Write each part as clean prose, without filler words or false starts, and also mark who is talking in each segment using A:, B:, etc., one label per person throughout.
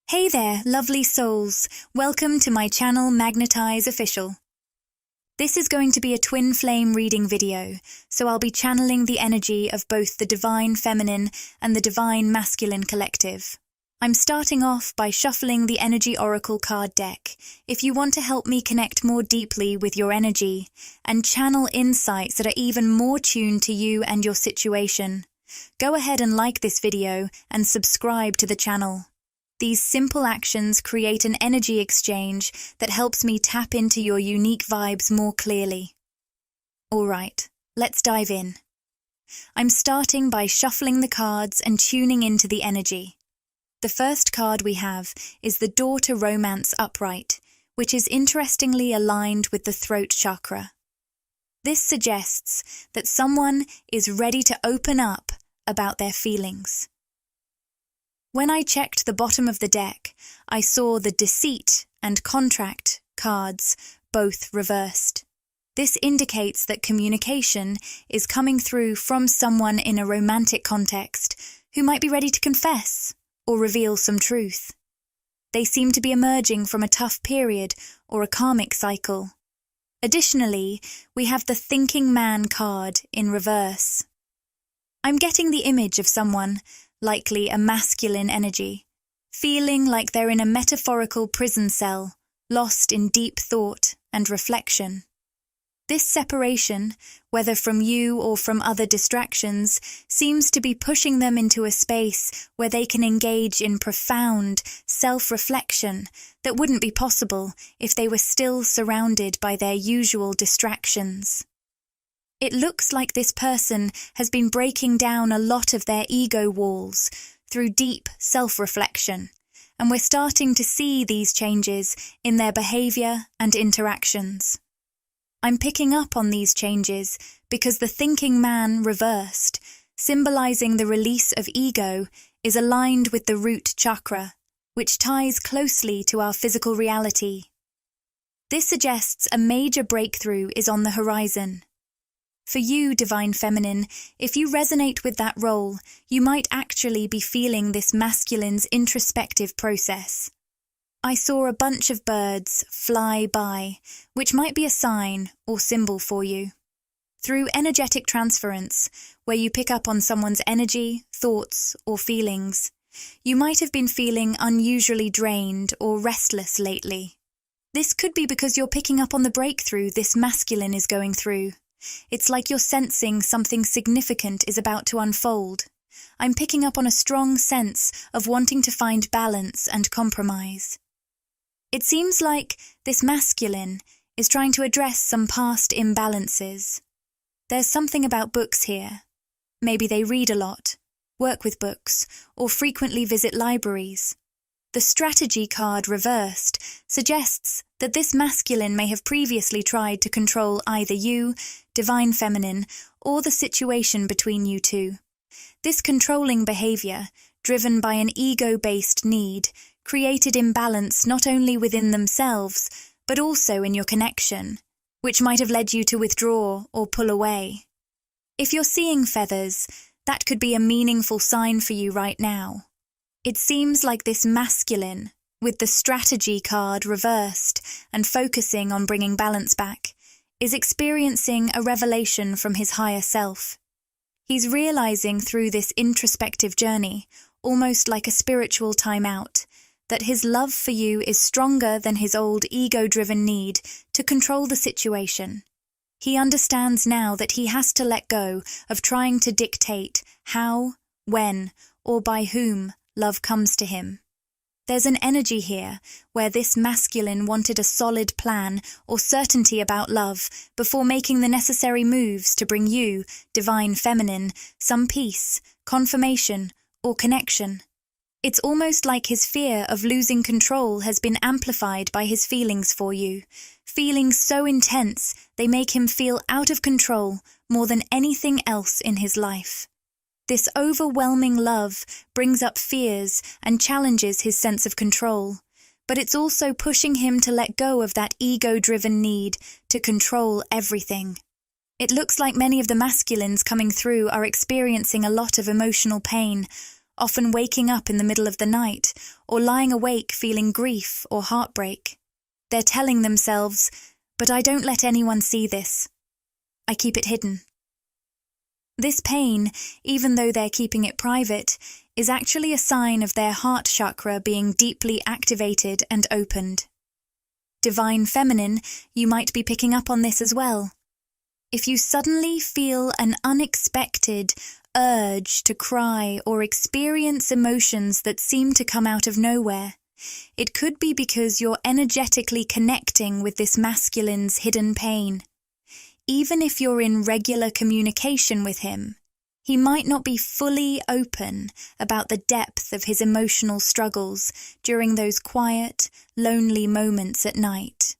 A: Hey there, lovely souls. Welcome to my channel Magnetize Official. This is going to be a twin flame reading video, so I'll be channeling the energy of both the divine feminine and the divine masculine collective. I'm starting off by shuffling the energy oracle card deck if you want to help me connect more deeply with your energy and channel insights that are even more tuned to you and your situation. Go ahead and like this video and subscribe to the channel. These simple actions create an energy exchange that helps me tap into your unique vibes more clearly. Alright, let's dive in. I'm starting by shuffling the cards and tuning into the energy. The first card we have is the Door to Romance Upright, which is interestingly aligned with the throat chakra. This suggests that someone is ready to open up about their feelings. When I checked the bottom of the deck, I saw the Deceit and Contract cards both reversed. This indicates that communication is coming through from someone in a romantic context who might be ready to confess or reveal some truth. They seem to be emerging from a tough period or a karmic cycle. Additionally, we have the Thinking Man card in reverse. I'm getting the image of someone, likely a masculine energy, feeling like they're in a metaphorical prison cell, lost in deep thought and reflection. This separation, whether from you or from other distractions, seems to be pushing them into a space where they can engage in profound self-reflection that wouldn't be possible if they were still surrounded by their usual distractions. It looks like this person has been breaking down a lot of their ego walls through deep self-reflection, and we're starting to see these changes in their behavior and interactions. I'm picking up on these changes because the Thinking Man reversed, symbolizing the release of ego, is aligned with the root chakra, which ties closely to our physical reality. This suggests a major breakthrough is on the horizon. For you, Divine Feminine, if you resonate with that role, you might actually be feeling this masculine's introspective process. I saw a bunch of birds fly by, which might be a sign or symbol for you. Through energetic transference, where you pick up on someone's energy, thoughts, or feelings, you might have been feeling unusually drained or restless lately. This could be because you're picking up on the breakthrough this masculine is going through. It's like you're sensing something significant is about to unfold. I'm picking up on a strong sense of wanting to find balance and compromise. It seems like this masculine is trying to address some past imbalances. There's something about books here. Maybe they read a lot, work with books, or frequently visit libraries. The Strategy card reversed suggests that this masculine may have previously tried to control either you, Divine Feminine, or the situation between you two. This controlling behavior, driven by an ego-based need, created imbalance not only within themselves, but also in your connection, which might have led you to withdraw or pull away. If you're seeing feathers, that could be a meaningful sign for you right now. It seems like this masculine, with the Strategy card reversed and focusing on bringing balance back, is experiencing a revelation from his higher self. He's realizing through this introspective journey, almost like a spiritual time-out, that his love for you is stronger than his old ego-driven need to control the situation. He understands now that he has to let go of trying to dictate how, when, or by whom love comes to him. There's an energy here where this masculine wanted a solid plan or certainty about love before making the necessary moves to bring you, Divine Feminine, some peace, confirmation, or connection. It's almost like his fear of losing control has been amplified by his feelings for you, feelings so intense they make him feel out of control more than anything else in his life. This overwhelming love brings up fears and challenges his sense of control, but it's also pushing him to let go of that ego-driven need to control everything. It looks like many of the masculines coming through are experiencing a lot of emotional pain, often waking up in the middle of the night or lying awake feeling grief or heartbreak. They're telling themselves, "But I don't let anyone see this. I keep it hidden." This pain, even though they're keeping it private, is actually a sign of their heart chakra being deeply activated and opened. Divine Feminine, you might be picking up on this as well. If you suddenly feel an unexpected urge to cry or experience emotions that seem to come out of nowhere, it could be because you're energetically connecting with this masculine's hidden pain. Even if you're in regular communication with him, he might not be fully open about the depth of his emotional struggles during those quiet, lonely moments at night.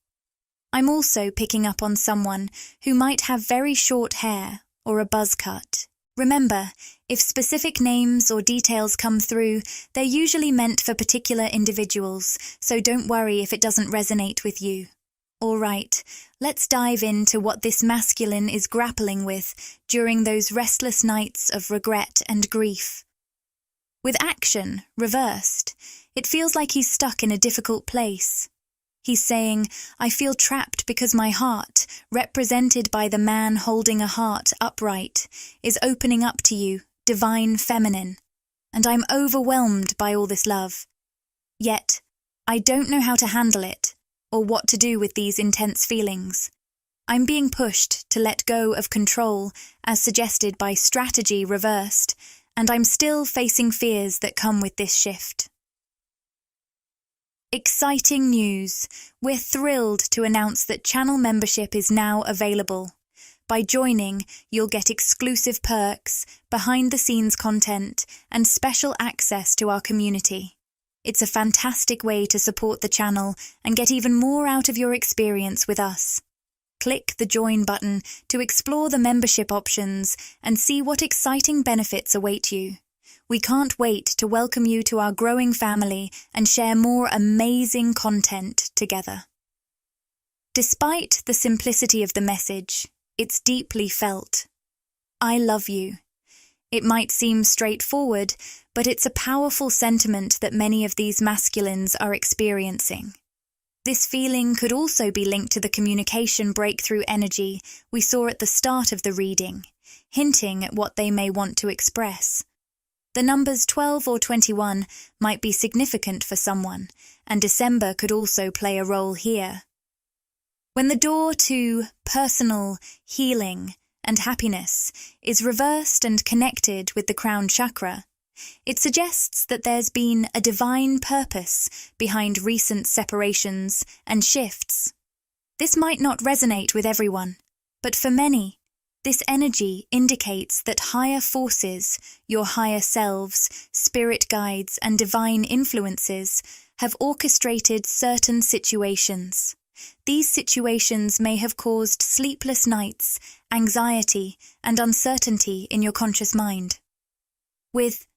A: I'm also picking up on someone who might have very short hair or a buzz cut. Remember, if specific names or details come through, they're usually meant for particular individuals, so don't worry if it doesn't resonate with you. All right, let's dive into what this masculine is grappling with during those restless nights of regret and grief. With action reversed, it feels like he's stuck in a difficult place. He's saying, "I feel trapped because my heart, represented by the man holding a heart upright, is opening up to you, Divine Feminine, and I'm overwhelmed by all this love. Yet, I don't know how to handle it, or what to do with these intense feelings. I'm being pushed to let go of control, as suggested by strategy reversed, and I'm still facing fears that come with this shift." Exciting news! We're thrilled to announce that channel membership is now available. By joining, you'll get exclusive perks, behind-the-scenes content, and special access to our community. It's a fantastic way to support the channel and get even more out of your experience with us. Click the Join button to explore the membership options and see what exciting benefits await you. We can't wait to welcome you to our growing family and share more amazing content together. Despite the simplicity of the message, it's deeply felt. I love you. It might seem straightforward, but it's a powerful sentiment that many of these masculines are experiencing. This feeling could also be linked to the communication breakthrough energy we saw at the start of the reading, hinting at what they may want to express. The numbers 12 or 21 might be significant for someone, and December could also play a role here. When the door to personal healing and happiness is reversed and connected with the crown chakra, it suggests that there's been a divine purpose behind recent separations and shifts. This might not resonate with everyone, but for many, this energy indicates that higher forces, your higher selves, spirit guides, and divine influences have orchestrated certain situations. These situations may have caused sleepless nights, anxiety, and uncertainty in your conscious mind. With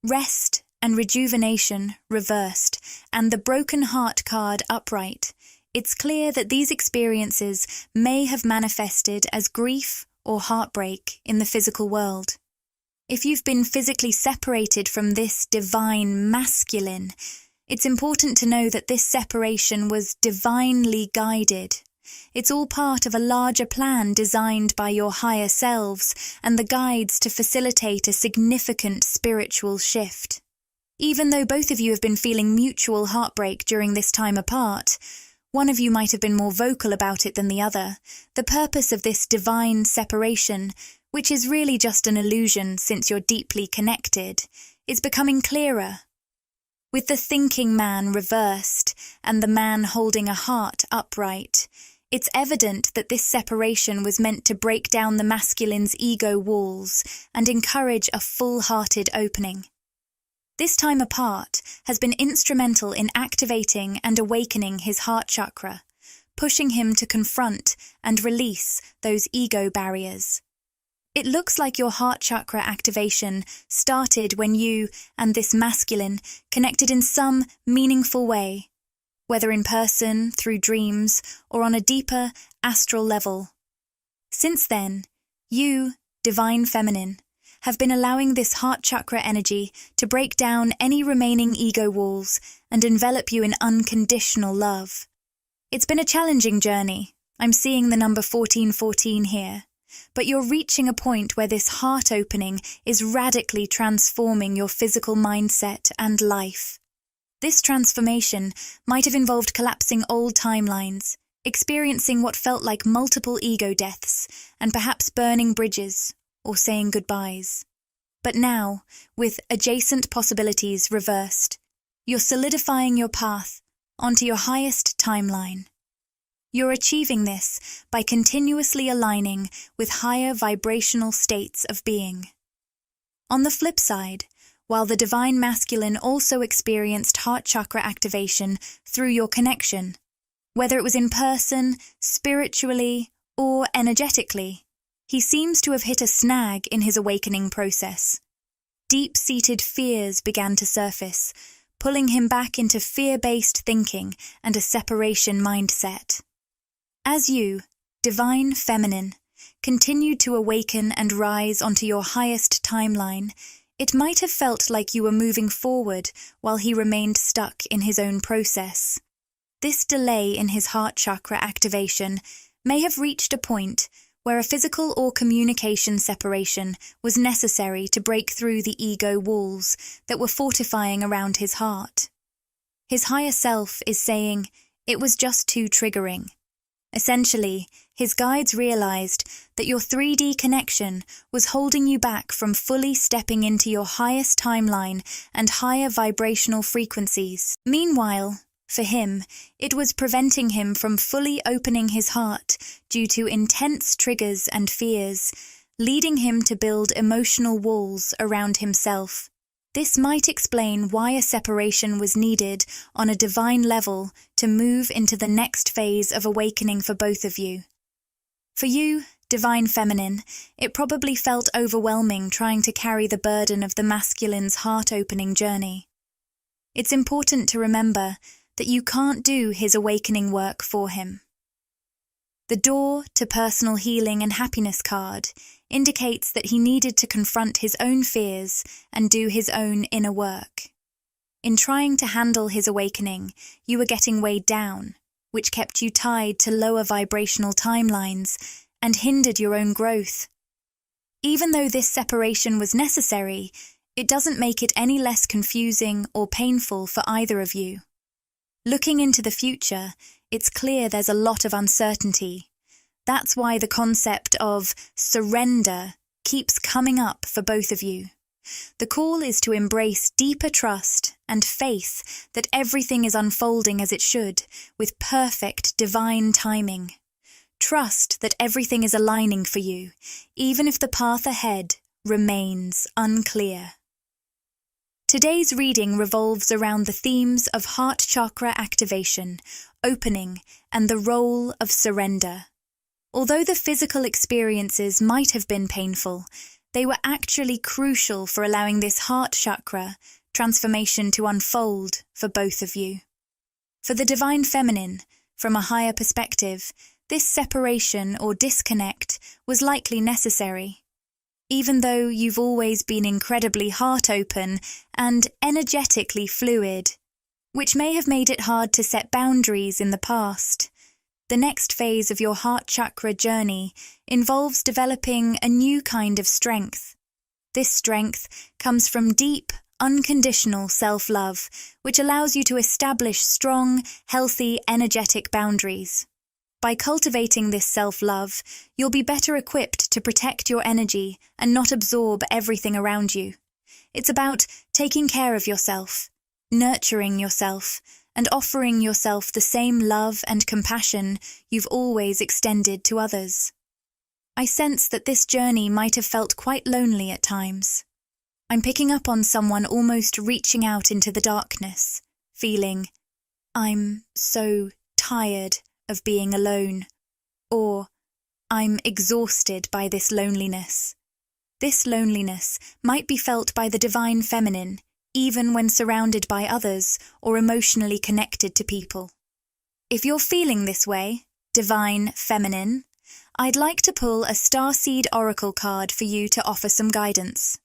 A: rest and rejuvenation reversed and the broken heart card upright, it's clear that these experiences may have manifested as grief or heartbreak in the physical world. If you've been physically separated from this divine masculine, it's important to know that this separation was divinely guided. It's all part of a larger plan designed by your higher selves and the guides to facilitate a significant spiritual shift. Even though both of you have been feeling mutual heartbreak during this time apart, one of you might have been more vocal about it than the other. The purpose of this divine separation, which is really just an illusion since you're deeply connected, is becoming clearer. With the thinking man reversed and the man holding a heart upright, it's evident that this separation was meant to break down the masculine's ego walls and encourage a full-hearted opening. This time apart has been instrumental in activating and awakening his heart chakra, pushing him to confront and release those ego barriers. It looks like your heart chakra activation started when you and this masculine connected in some meaningful way, whether in person, through dreams, or on a deeper astral level. Since then, you, Divine Feminine, have been allowing this heart chakra energy to break down any remaining ego walls and envelop you in unconditional love. It's been a challenging journey. I'm seeing the number 1414 here. But you're reaching a point where this heart opening is radically transforming your physical mindset and life. This transformation might have involved collapsing old timelines, experiencing what felt like multiple ego deaths, and perhaps burning bridges or saying goodbyes. But now, with adjacent possibilities reversed, you're solidifying your path onto your highest timeline. You're achieving this by continuously aligning with higher vibrational states of being. On the flip side, while the divine masculine also experienced heart chakra activation through your connection, whether it was in person, spiritually, or energetically, he seems to have hit a snag in his awakening process. Deep-seated fears began to surface, pulling him back into fear-based thinking and a separation mindset. As you, divine feminine, continued to awaken and rise onto your highest timeline, it might have felt like you were moving forward while he remained stuck in his own process. This delay in his heart chakra activation may have reached a point where a physical or communication separation was necessary to break through the ego walls that were fortifying around his heart. His higher self is saying, it was just too triggering. Essentially, his guides realized that your 3D connection was holding you back from fully stepping into your highest timeline and higher vibrational frequencies. Meanwhile, for him, it was preventing him from fully opening his heart due to intense triggers and fears, leading him to build emotional walls around himself. This might explain why a separation was needed on a divine level to move into the next phase of awakening for both of you. For you, divine feminine, it probably felt overwhelming trying to carry the burden of the masculine's heart-opening journey. It's important to remember that you can't do his awakening work for him. The Door to Personal Healing and Happiness card indicates that he needed to confront his own fears and do his own inner work. In trying to handle his awakening, you were getting weighed down, which kept you tied to lower vibrational timelines and hindered your own growth. Even though this separation was necessary, it doesn't make it any less confusing or painful for either of you. Looking into the future, it's clear there's a lot of uncertainty. That's why the concept of surrender keeps coming up for both of you. The call is to embrace deeper trust and faith that everything is unfolding as it should, with perfect divine timing. Trust that everything is aligning for you, even if the path ahead remains unclear. Today's reading revolves around the themes of heart chakra activation, opening, and the role of surrender. Although the physical experiences might have been painful, they were actually crucial for allowing this heart chakra transformation to unfold for both of you. For the divine feminine, from a higher perspective, this separation or disconnect was likely necessary. Even though you've always been incredibly heart-open and energetically fluid, which may have made it hard to set boundaries in the past. The next phase of your heart chakra journey involves developing a new kind of strength. This strength comes from deep, unconditional self-love, which allows you to establish strong, healthy, energetic boundaries. By cultivating this self-love, you'll be better equipped to protect your energy and not absorb everything around you. It's about taking care of yourself, nurturing yourself, and offering yourself the same love and compassion you've always extended to others. I sense that this journey might have felt quite lonely at times. I'm picking up on someone almost reaching out into the darkness, feeling, I'm so tired of being alone, or I'm exhausted by this loneliness. This loneliness might be felt by the divine feminine, even when surrounded by others or emotionally connected to people. If you're feeling this way, divine feminine, I'd like to pull a Starseed Oracle card for you to offer some guidance.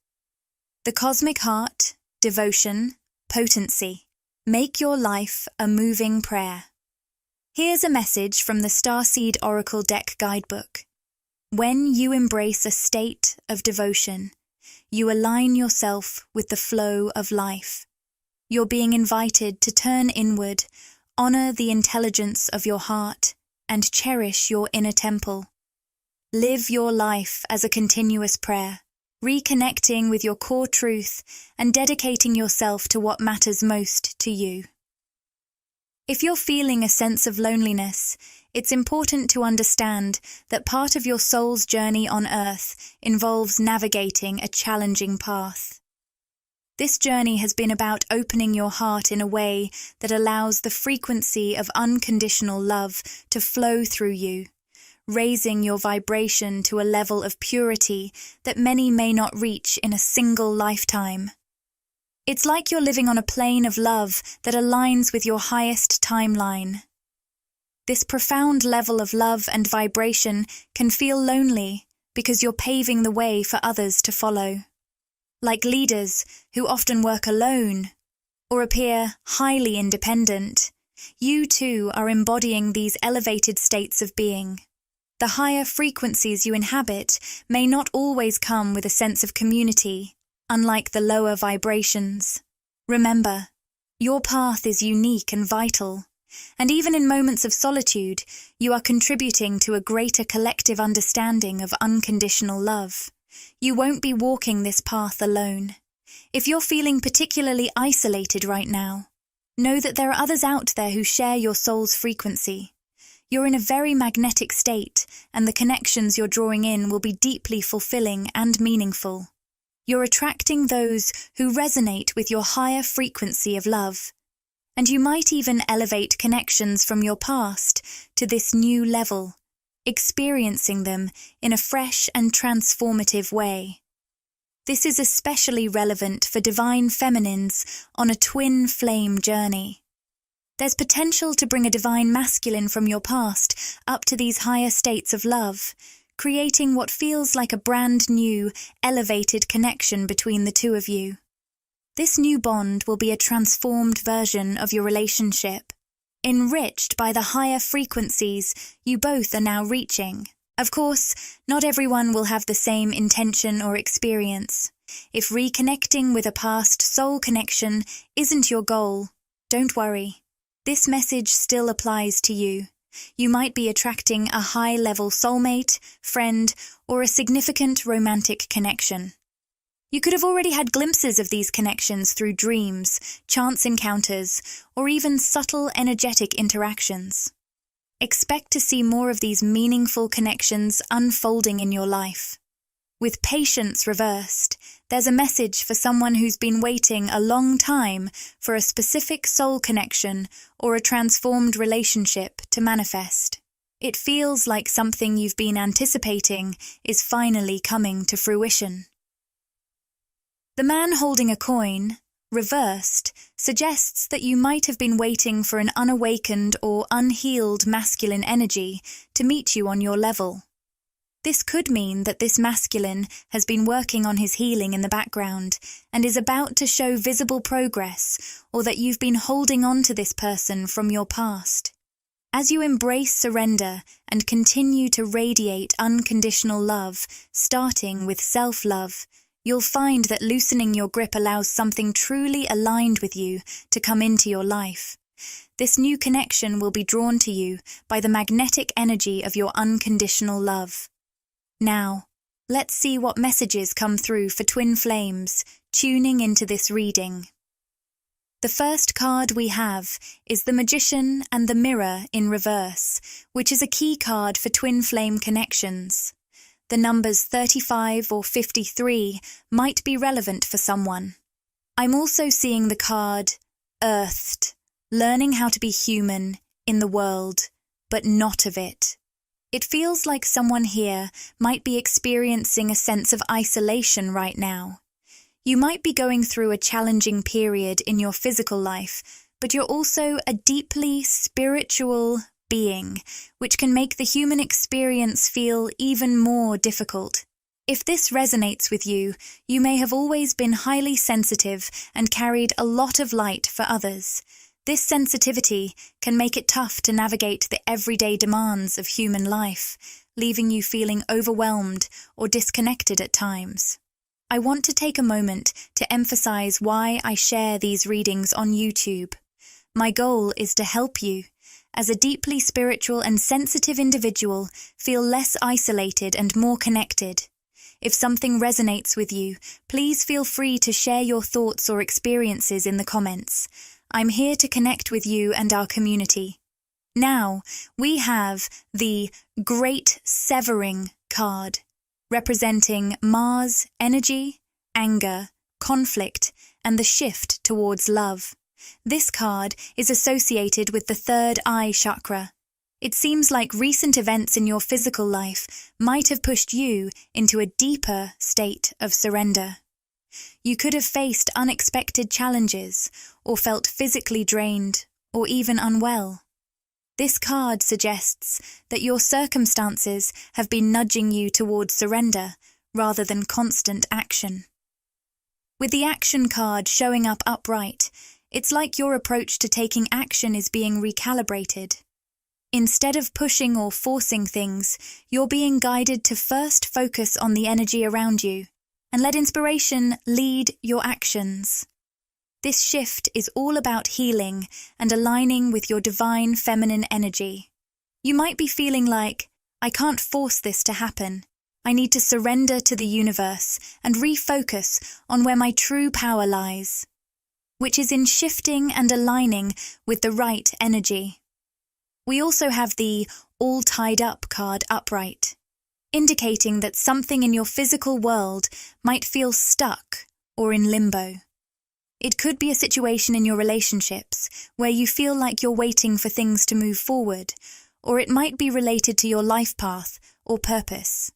A: The Cosmic Heart, Devotion, Potency. Make your life a moving prayer. Here's a message from the Starseed Oracle Deck Guidebook. When you embrace a state of devotion, you align yourself with the flow of life. You're being invited to turn inward, honor the intelligence of your heart, and cherish your inner temple. Live your life as a continuous prayer, reconnecting with your core truth and dedicating yourself to what matters most to you. If you're feeling a sense of loneliness, it's important to understand that part of your soul's journey on Earth involves navigating a challenging path. This journey has been about opening your heart in a way that allows the frequency of unconditional love to flow through you, raising your vibration to a level of purity that many may not reach in a single lifetime. It's like you're living on a plane of love that aligns with your highest timeline. This profound level of love and vibration can feel lonely because you're paving the way for others to follow. Like leaders who often work alone or appear highly independent, you too are embodying these elevated states of being. The higher frequencies you inhabit may not always come with a sense of community, unlike the lower vibrations. Remember, your path is unique and vital, and even in moments of solitude, you are contributing to a greater collective understanding of unconditional love. You won't be walking this path alone. If you're feeling particularly isolated right now, know that there are others out there who share your soul's frequency. You're in a very magnetic state, and the connections you're drawing in will be deeply fulfilling and meaningful. You're attracting those who resonate with your higher frequency of love, and you might even elevate connections from your past to this new level, experiencing them in a fresh and transformative way. This is especially relevant for divine feminines on a twin flame journey. There's potential to bring a divine masculine from your past up to these higher states of love, creating what feels like a brand new, elevated connection between the two of you. This new bond will be a transformed version of your relationship, enriched by the higher frequencies you both are now reaching. Of course, not everyone will have the same intention or experience. If reconnecting with a past soul connection isn't your goal, don't worry. This message still applies to you. You might be attracting a high-level soulmate, friend, or a significant romantic connection. You could have already had glimpses of these connections through dreams, chance encounters, or even subtle energetic interactions. Expect to see more of these meaningful connections unfolding in your life. With patience reversed, there's a message for someone who's been waiting a long time for a specific soul connection or a transformed relationship to manifest. It feels like something you've been anticipating is finally coming to fruition. The man holding a coin, reversed, suggests that you might have been waiting for an unawakened or unhealed masculine energy to meet you on your level. This could mean that this masculine has been working on his healing in the background and is about to show visible progress, or that you've been holding on to this person from your past. As you embrace surrender and continue to radiate unconditional love, starting with self-love, you'll find that loosening your grip allows something truly aligned with you to come into your life. This new connection will be drawn to you by the magnetic energy of your unconditional love. Now, let's see what messages come through for twin flames, tuning into this reading. The first card we have is the Magician and the Mirror in reverse, which is a key card for twin flame connections. The numbers 35 or 53 might be relevant for someone. I'm also seeing the card Earthed, learning how to be human in the world, but not of it. It feels like someone here might be experiencing a sense of isolation right now. You might be going through a challenging period in your physical life, but you're also a deeply spiritual being, which can make the human experience feel even more difficult. If this resonates with you, you may have always been highly sensitive and carried a lot of light for others. This sensitivity can make it tough to navigate the everyday demands of human life, leaving you feeling overwhelmed or disconnected at times. I want to take a moment to emphasize why I share these readings on YouTube. My goal is to help you, as a deeply spiritual and sensitive individual, feel less isolated and more connected. If something resonates with you, please feel free to share your thoughts or experiences in the comments. I'm here to connect with you and our community. Now, we have the Great Severing card, representing Mars, energy, anger, conflict, and the shift towards love. This card is associated with the third eye chakra. It seems like recent events in your physical life might have pushed you into a deeper state of surrender. You could have faced unexpected challenges, or felt physically drained, or even unwell. This card suggests that your circumstances have been nudging you towards surrender rather than constant action. With the action card showing up upright, it's like your approach to taking action is being recalibrated. Instead of pushing or forcing things, you're being guided to first focus on the energy around you and let inspiration lead your actions. This shift is all about healing and aligning with your divine feminine energy. You might be feeling like, I can't force this to happen. I need to surrender to the universe and refocus on where my true power lies, which is in shifting and aligning with the right energy. We also have the All Tied Up card upright, indicating that something in your physical world might feel stuck or in limbo. It could be a situation in your relationships where you feel like you're waiting for things to move forward, or it might be related to your life path or purpose.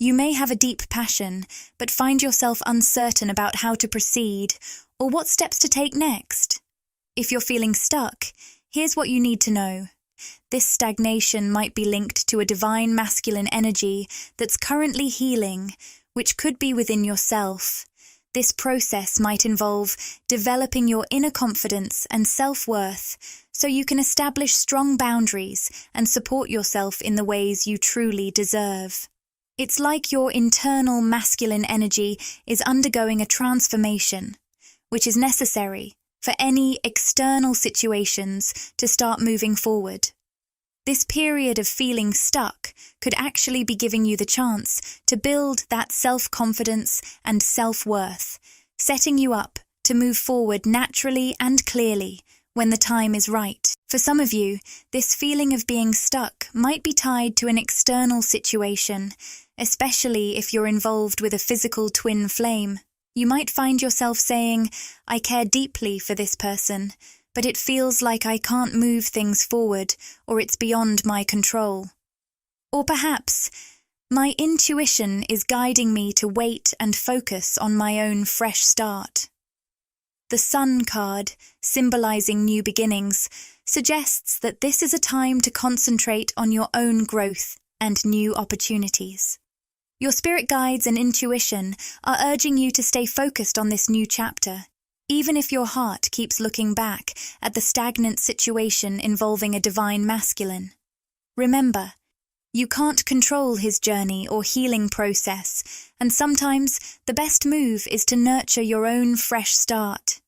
A: You may have a deep passion, but find yourself uncertain about how to proceed or what steps to take next. If you're feeling stuck, here's what you need to know. This stagnation might be linked to a divine masculine energy that's currently healing, which could be within yourself. This process might involve developing your inner confidence and self-worth so you can establish strong boundaries and support yourself in the ways you truly deserve. It's like your internal masculine energy is undergoing a transformation, which is necessary for any external situations to start moving forward. This period of feeling stuck could actually be giving you the chance to build that self-confidence and self-worth, setting you up to move forward naturally and clearly when the time is right. For some of you, this feeling of being stuck might be tied to an external situation, especially if you're involved with a physical twin flame. You might find yourself saying, I care deeply for this person, but it feels like I can't move things forward or it's beyond my control. Or perhaps, my intuition is guiding me to wait and focus on my own fresh start. The Sun card, symbolizing new beginnings, suggests that this is a time to concentrate on your own growth and new opportunities. Your spirit guides and intuition are urging you to stay focused on this new chapter, even if your heart keeps looking back at the stagnant situation involving a divine masculine. Remember, you can't control his journey or healing process, and sometimes the best move is to nurture your own fresh start.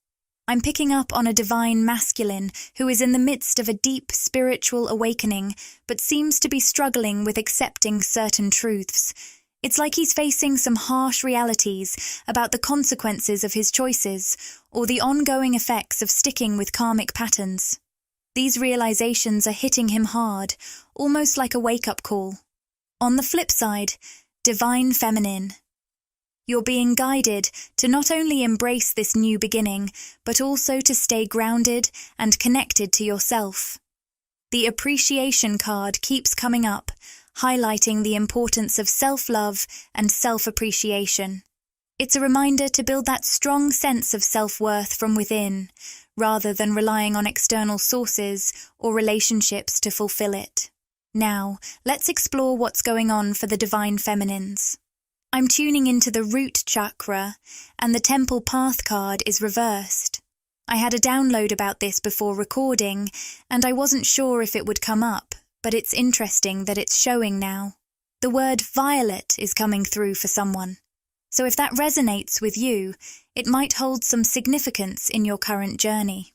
A: I'm picking up on a divine masculine who is in the midst of a deep spiritual awakening, but seems to be struggling with accepting certain truths. It's like he's facing some harsh realities about the consequences of his choices or the ongoing effects of sticking with karmic patterns. These realizations are hitting him hard, almost like a wake-up call. On the flip side, divine feminine. You're being guided to not only embrace this new beginning, but also to stay grounded and connected to yourself. The appreciation card keeps coming up, highlighting the importance of self-love and self-appreciation. It's a reminder to build that strong sense of self-worth from within, rather than relying on external sources or relationships to fulfill it. Now, let's explore what's going on for the Divine Feminines. I'm tuning into the root chakra, and the Temple Path card is reversed. I had a download about this before recording, and I wasn't sure if it would come up, but it's interesting that it's showing now. The word violet is coming through for someone. So if that resonates with you, it might hold some significance in your current journey.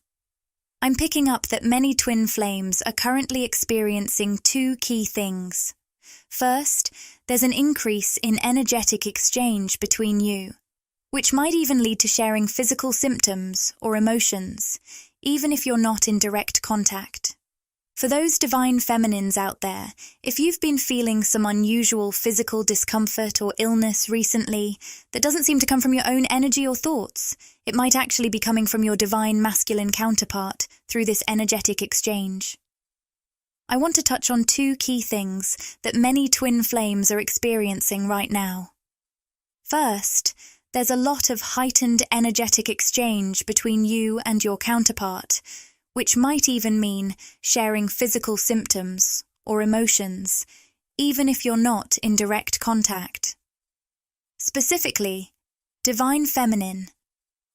A: I'm picking up that many twin flames are currently experiencing two key things. First, there's an increase in energetic exchange between you, which might even lead to sharing physical symptoms or emotions, even if you're not in direct contact. For those divine feminines out there, if you've been feeling some unusual physical discomfort or illness recently that doesn't seem to come from your own energy or thoughts, it might actually be coming from your divine masculine counterpart through this energetic exchange. I want to touch on two key things that many twin flames are experiencing right now. First, there's a lot of heightened energetic exchange between you and your counterpart, which might even mean sharing physical symptoms or emotions, even if you're not in direct contact. Specifically, Divine Feminine.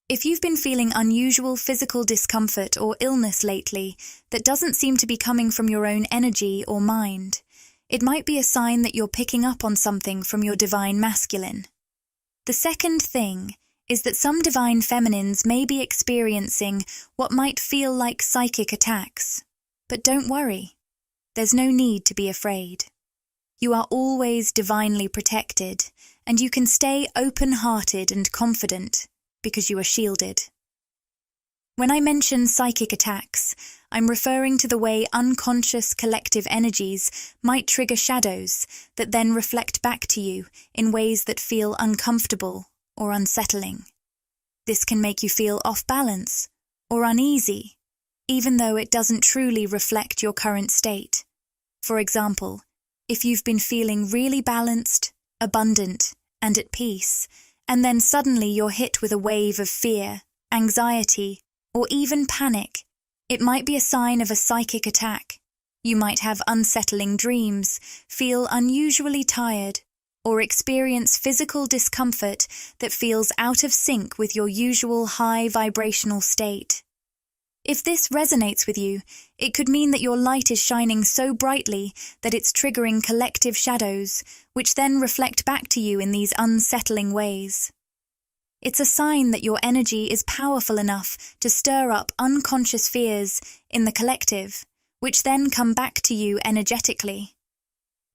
A: If you've been feeling unusual physical discomfort or illness lately that doesn't seem to be coming from your own energy or mind, it might be a sign that you're picking up on something from your Divine Masculine. The second thing is that some divine feminines may be experiencing what might feel like psychic attacks. But don't worry, there's no need to be afraid. You are always divinely protected, and you can stay open-hearted and confident because you are shielded. When I mention psychic attacks, I'm referring to the way unconscious collective energies might trigger shadows that then reflect back to you in ways that feel uncomfortable or unsettling. This can make you feel off balance or uneasy, even though it doesn't truly reflect your current state. For example, if you've been feeling really balanced, abundant, and at peace, and then suddenly you're hit with a wave of fear, anxiety, or even panic, it might be a sign of a psychic attack. You might have unsettling dreams, feel unusually tired, or experience physical discomfort that feels out of sync with your usual high vibrational state. If this resonates with you, it could mean that your light is shining so brightly that it's triggering collective shadows, which then reflect back to you in these unsettling ways. It's a sign that your energy is powerful enough to stir up unconscious fears in the collective, which then come back to you energetically.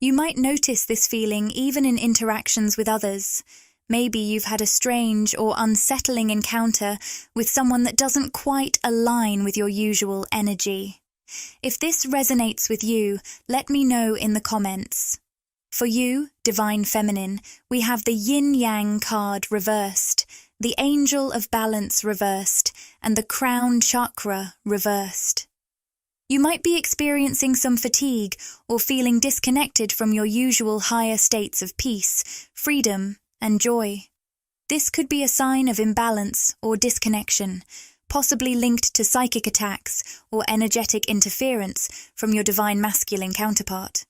A: You might notice this feeling even in interactions with others. Maybe you've had a strange or unsettling encounter with someone that doesn't quite align with your usual energy. If this resonates with you, let me know in the comments. For you, Divine Feminine, we have the Yin-Yang card reversed, the Angel of Balance reversed, and the Crown Chakra reversed. You might be experiencing some fatigue or feeling disconnected from your usual higher states of peace, freedom, and joy. This could be a sign of imbalance or disconnection, possibly linked to psychic attacks or energetic interference from your divine masculine counterpart.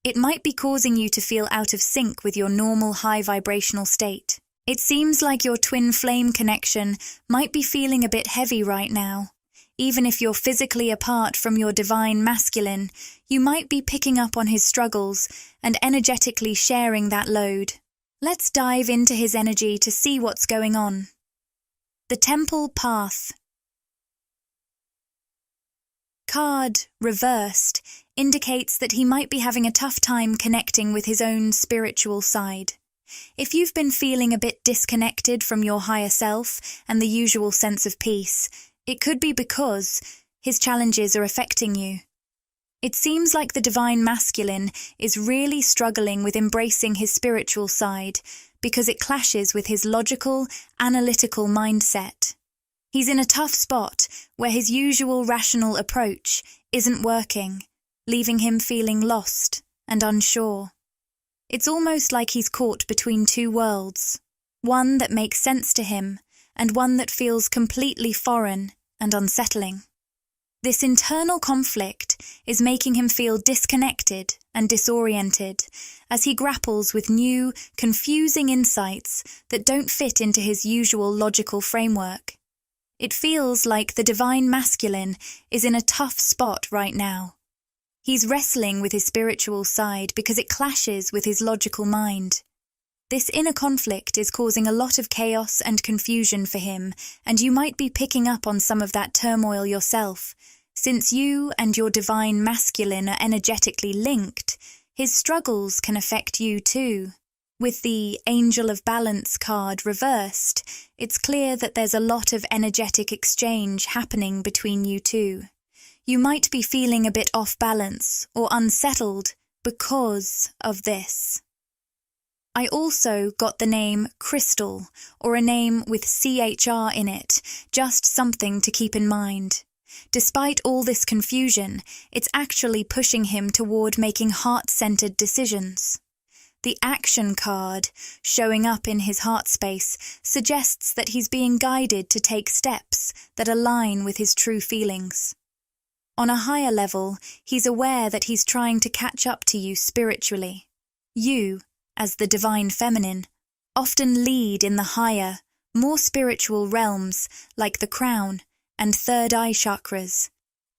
A: It might be causing you to feel out of sync with your normal high vibrational state. It seems like your twin flame connection might be feeling a bit heavy right now. Even if you're physically apart from your divine masculine, you might be picking up on his struggles and energetically sharing that load. Let's dive into his energy to see what's going on. The Temple Path card, reversed, indicates that he might be having a tough time connecting with his own spiritual side. If you've been feeling a bit disconnected from your higher self and the usual sense of peace, it could be because his challenges are affecting you. It seems like the divine masculine is really struggling with embracing his spiritual side because it clashes with his logical, analytical mindset. He's in a tough spot where his usual rational approach isn't working, leaving him feeling lost and unsure. It's almost like he's caught between two worlds, one that makes sense to him and one that feels completely foreign and unsettling. This internal conflict is making him feel disconnected and disoriented as he grapples with new, confusing insights that don't fit into his usual logical framework. It feels like the divine masculine is in a tough spot right now. He's wrestling with his spiritual side because it clashes with his logical mind. This inner conflict is causing a lot of chaos and confusion for him, and you might be picking up on some of that turmoil yourself. Since you and your divine masculine are energetically linked, his struggles can affect you too. With the Angel of Balance card reversed, it's clear that there's a lot of energetic exchange happening between you two. You might be feeling a bit off balance or unsettled because of this. I also got the name Crystal, or a name with CHR in it, just something to keep in mind. Despite all this confusion, it's actually pushing him toward making heart-centered decisions. The action card, showing up in his heart space, suggests that he's being guided to take steps that align with his true feelings. On a higher level, he's aware that he's trying to catch up to you spiritually. You, as the divine feminine, often lead in the higher, more spiritual realms like the crown and third eye chakras,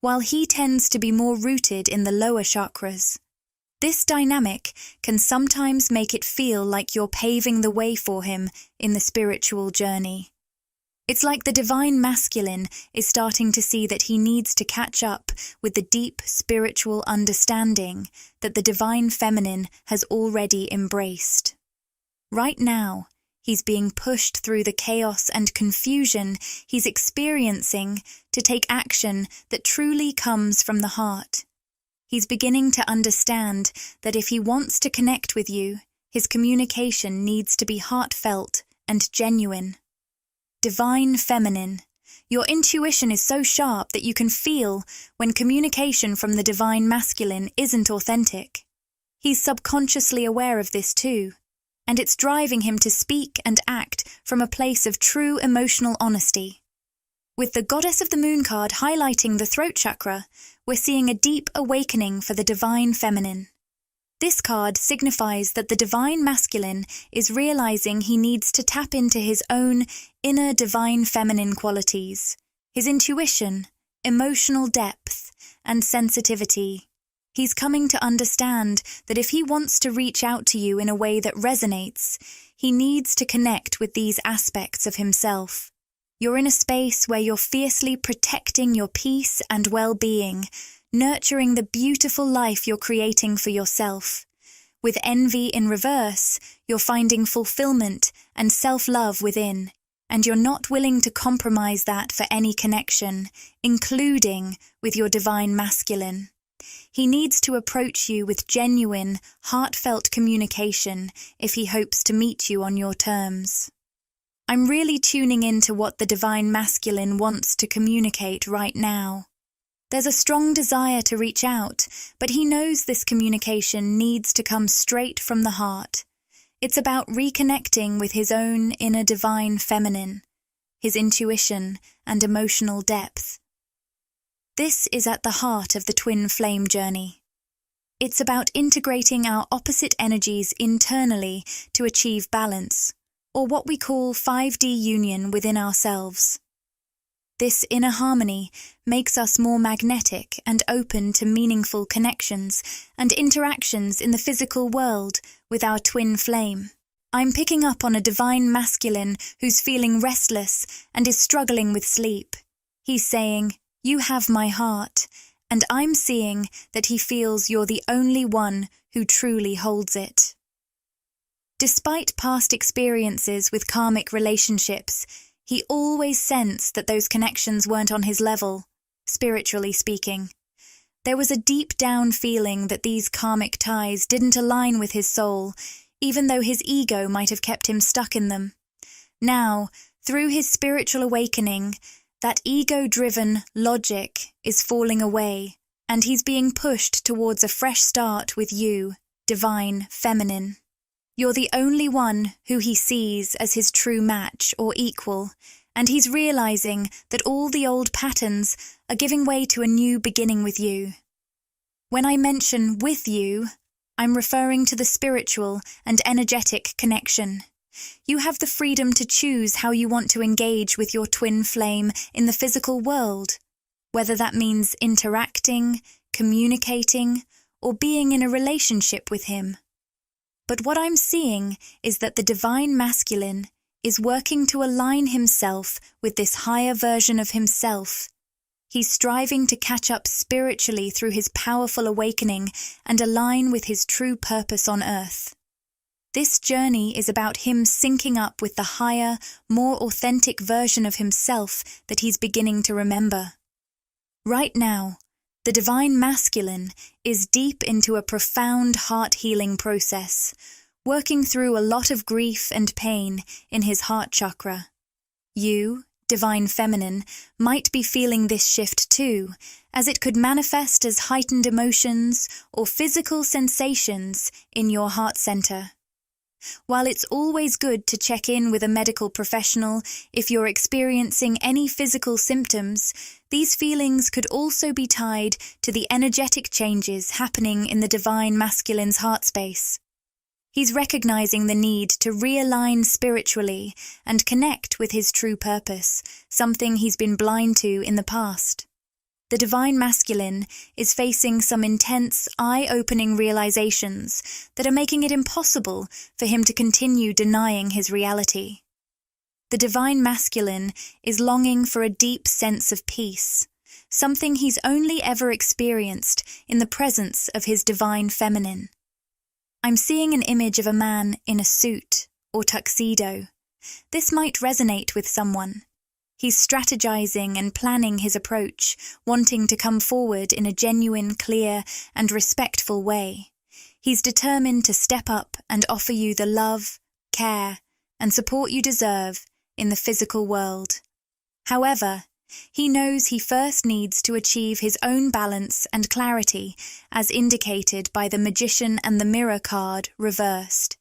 A: while he tends to be more rooted in the lower chakras. This dynamic can sometimes make it feel like you're paving the way for him in the spiritual journey. It's like the divine masculine is starting to see that he needs to catch up with the deep spiritual understanding that the divine feminine has already embraced. Right now, he's being pushed through the chaos and confusion he's experiencing to take action that truly comes from the heart. He's beginning to understand that if he wants to connect with you, his communication needs to be heartfelt and genuine. Divine feminine. Your intuition is so sharp that you can feel when communication from the divine masculine isn't authentic. He's subconsciously aware of this too, and it's driving him to speak and act from a place of true emotional honesty. With the Goddess of the Moon card highlighting the throat chakra, we're seeing a deep awakening for the divine feminine. This card signifies that the divine masculine is realizing he needs to tap into his own inner divine feminine qualities, his intuition, emotional depth, and sensitivity. He's coming to understand that if he wants to reach out to you in a way that resonates, he needs to connect with these aspects of himself. You're in a space where you're fiercely protecting your peace and well-being, nurturing the beautiful life you're creating for yourself. With envy in reverse, you're finding fulfillment and self-love within, and you're not willing to compromise that for any connection, including with your divine masculine. He needs to approach you with genuine, heartfelt communication if he hopes to meet you on your terms. I'm really tuning into what the divine masculine wants to communicate right now. There's a strong desire to reach out, but he knows this communication needs to come straight from the heart. It's about reconnecting with his own inner divine feminine, his intuition and emotional depth. This is at the heart of the twin flame journey. It's about integrating our opposite energies internally to achieve balance, or what we call 5D union within ourselves. This inner harmony makes us more magnetic and open to meaningful connections and interactions in the physical world with our twin flame. I'm picking up on a divine masculine who's feeling restless and is struggling with sleep. He's saying, "You have my heart," and I'm seeing that he feels you're the only one who truly holds it. Despite past experiences with karmic relationships, he always sensed that those connections weren't on his level, spiritually speaking. There was a deep-down feeling that these karmic ties didn't align with his soul, even though his ego might have kept him stuck in them. Now, through his spiritual awakening, that ego-driven logic is falling away, and he's being pushed towards a fresh start with you, divine feminine. You're the only one who he sees as his true match or equal, and he's realizing that all the old patterns are giving way to a new beginning with you. When I mention with you, I'm referring to the spiritual and energetic connection. You have the freedom to choose how you want to engage with your twin flame in the physical world, whether that means interacting, communicating, or being in a relationship with him. But what I'm seeing is that the divine masculine is working to align himself with this higher version of himself. He's striving to catch up spiritually through his powerful awakening and align with his true purpose on earth. This journey is about him syncing up with the higher, more authentic version of himself that he's beginning to remember. Right now, the divine masculine is deep into a profound heart-healing process, working through a lot of grief and pain in his heart chakra. You, divine feminine, might be feeling this shift too, as it could manifest as heightened emotions or physical sensations in your heart center. While it's always good to check in with a medical professional if you're experiencing any physical symptoms, these feelings could also be tied to the energetic changes happening in the divine masculine's heart space. He's recognizing the need to realign spiritually and connect with his true purpose, something he's been blind to in the past. The divine masculine is facing some intense, eye-opening realizations that are making it impossible for him to continue denying his reality. The divine masculine is longing for a deep sense of peace, something he's only ever experienced in the presence of his divine feminine. I'm seeing an image of a man in a suit or tuxedo. This might resonate with someone. He's strategizing and planning his approach, wanting to come forward in a genuine, clear, and respectful way. He's determined to step up and offer you the love, care, and support you deserve in the physical world. However, he knows he first needs to achieve his own balance and clarity, as indicated by the Magician and the Mirror card reversed.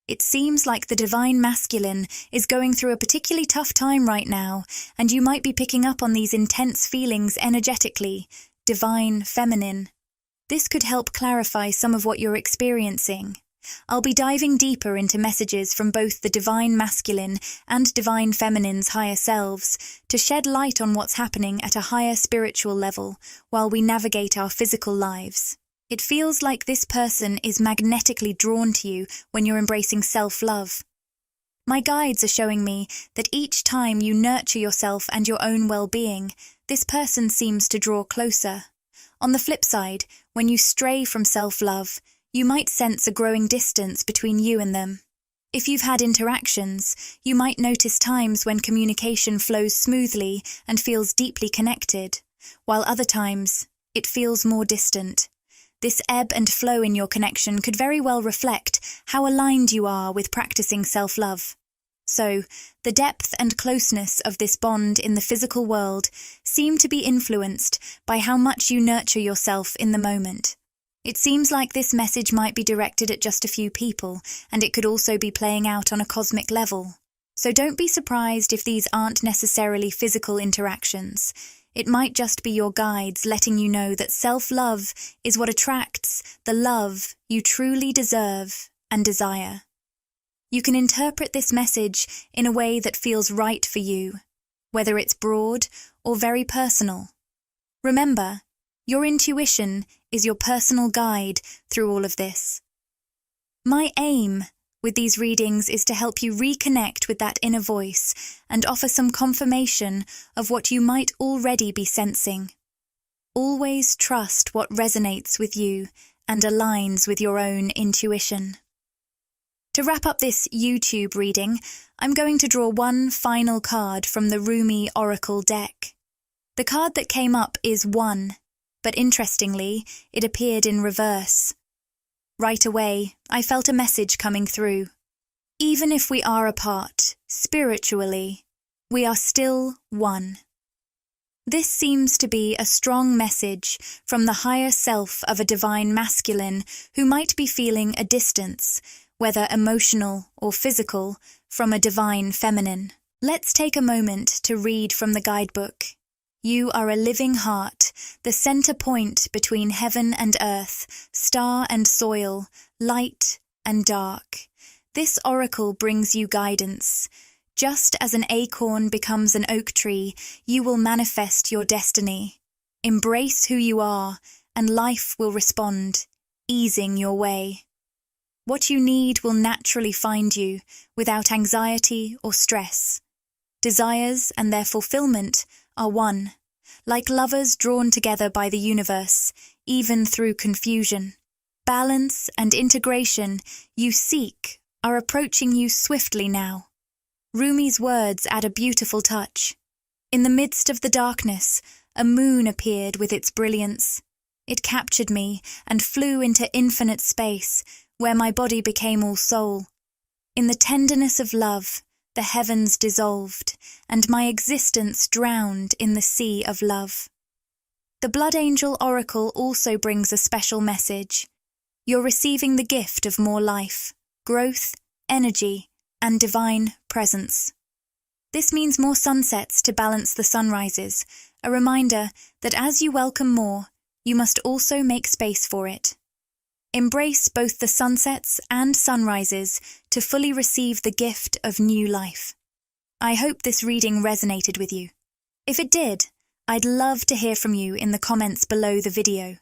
A: It seems like the divine masculine is going through a particularly tough time right now, and you might be picking up on these intense feelings energetically, divine feminine. This could help clarify some of what you're experiencing. I'll be diving deeper into messages from both the divine masculine and divine feminine's higher selves to shed light on what's happening at a higher spiritual level while we navigate our physical lives. It feels like this person is magnetically drawn to you when you're embracing self-love. My guides are showing me that each time you nurture yourself and your own well-being, this person seems to draw closer. On the flip side, when you stray from self-love, you might sense a growing distance between you and them. If you've had interactions, you might notice times when communication flows smoothly and feels deeply connected, while other times it feels more distant. This ebb and flow in your connection could very well reflect how aligned you are with practicing self-love. So, the depth and closeness of this bond in the physical world seem to be influenced by how much you nurture yourself in the moment. It seems like this message might be directed at just a few people, and it could also be playing out on a cosmic level. So don't be surprised if these aren't necessarily physical interactions. It might just be your guides letting you know that self-love is what attracts the love you truly deserve and desire. You can interpret this message in a way that feels right for you, whether it's broad or very personal. Remember, your intuition is your personal guide through all of this. My aim with these readings is to help you reconnect with that inner voice and offer some confirmation of what you might already be sensing. Always trust what resonates with you and aligns with your own intuition. To wrap up this YouTube reading, I'm going to draw one final card from the Rumi Oracle deck. The card that came up is 1, but interestingly, it appeared in reverse. Right away, I felt a message coming through. Even if we are apart, spiritually, we are still one. This seems to be a strong message from the higher self of a divine masculine who might be feeling a distance, whether emotional or physical, from a divine feminine. Let's take a moment to read from the guidebook. You are a living heart, the center point between heaven and earth, star and soil, light and dark. This oracle brings you guidance. Just as an acorn becomes an oak tree, you will manifest your destiny. Embrace who you are, and life will respond, easing your way. What you need will naturally find you, without anxiety or stress. Desires and their fulfillment are one, like lovers drawn together by the universe, even through confusion. Balance and integration you seek are approaching you swiftly now. Rumi's words add a beautiful touch. In the midst of the darkness, a moon appeared with its brilliance. It captured me and flew into infinite space, where my body became all soul. In the tenderness of love, the heavens dissolved, and my existence drowned in the sea of love. The Blood Angel Oracle also brings a special message. You're receiving the gift of more life, growth, energy, and divine presence. This means more sunsets to balance the sunrises, a reminder that as you welcome more, you must also make space for it. Embrace both the sunsets and sunrises to fully receive the gift of new life. I hope this reading resonated with you. If it did, I'd love to hear from you in the comments below the video.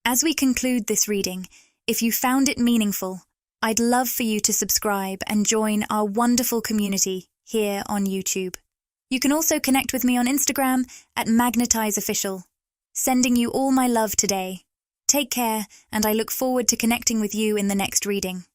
A: As we conclude this reading, if you found it meaningful, I'd love for you to subscribe and join our wonderful community here on YouTube. You can also connect with me on Instagram at Magnetize Official. Sending you all my love today. Take care, and I look forward to connecting with you in the next reading.